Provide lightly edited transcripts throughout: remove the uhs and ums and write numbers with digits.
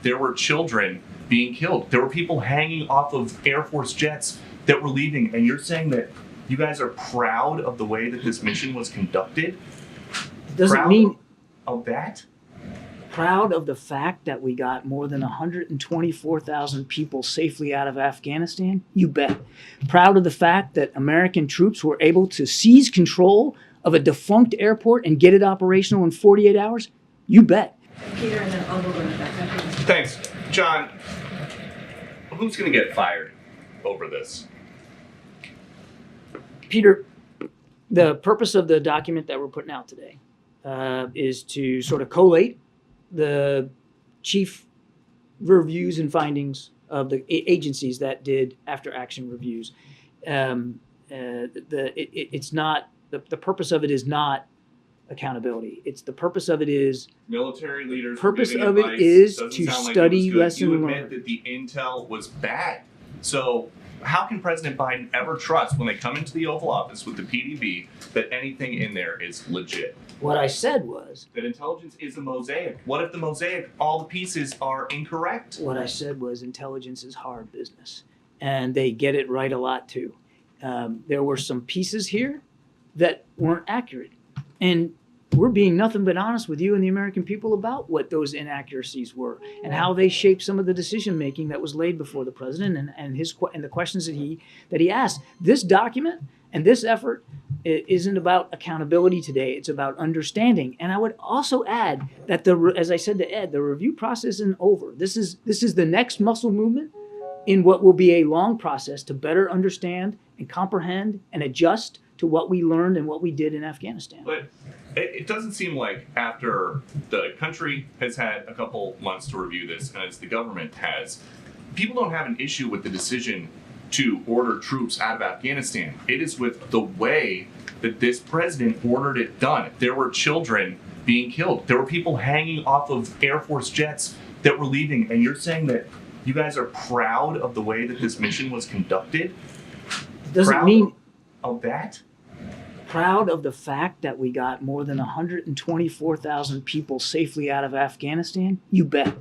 There were children being killed. There were people hanging off of Air Force jets that were leaving. And you're saying that you guys are proud of the way that this mission was conducted? Doesn't mean of that? Proud of the fact that we got more than 124,000 people safely out of Afghanistan? You bet. Proud of the fact that American troops were able to seize control of a defunct airport and get it operational in 48 hours? You bet. Peter, and then I'll go back. Thanks. John, who's going to get fired over this? Peter, the purpose of the document that we're putting out today is to sort of collate the chief reviews and findings of the agencies that did after action reviews. It's not the purpose of it is not accountability. It's the purpose of it is military leaders. Purpose of it is to study lesson learned. You admit that the intel was bad. So how can President Biden ever trust when they come into the Oval Office with the PDB that anything in there is legit? What I said was that intelligence is a mosaic. What if the mosaic, all the pieces are incorrect? What I said was intelligence is hard business, and they get it right a lot too. There were some pieces here that weren't accurate, and we're being nothing but honest with you and the American people about what those inaccuracies were and how they shaped some of the decision making that was laid before the president and the questions that he asked. This document and this effort isn't about accountability today. It's about understanding. And I would also add that as I said to Ed, the review process isn't over. This is the next muscle movement in what will be a long process to better understand and comprehend and adjust to what we learned and what we did in Afghanistan. But it doesn't seem like after the country has had a couple months to review this, and as the government has, people don't have an issue with the decision to order troops out of Afghanistan. It is with the way that this president ordered it done. There were children being killed. There were people hanging off of Air Force jets that were leaving. And you're saying that you guys are proud of the way that this mission was conducted? Doesn't mean of that? Proud of the fact that we got more than 124,000 people safely out of Afghanistan? You bet.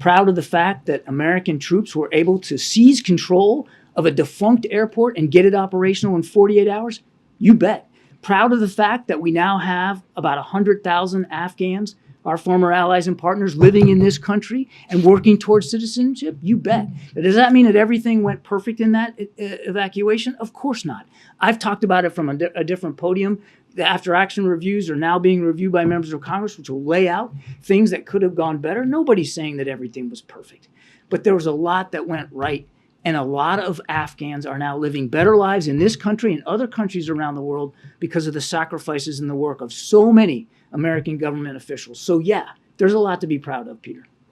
Proud of the fact that American troops were able to seize control of a defunct airport and get it operational in 48 hours? You bet. Proud of the fact that we now have about 100,000 Afghans, our former allies and partners, living in this country and working towards citizenship? You bet. Does that mean that everything went perfect in that evacuation? Of course not. I've talked about it from a different podium. The after action reviews are now being reviewed by members of Congress, which will lay out things that could have gone better. Nobody's saying that everything was perfect, but there was a lot that went right. And a lot of Afghans are now living better lives in this country and other countries around the world because of the sacrifices and the work of so many American government officials. So yeah, there's a lot to be proud of, Peter.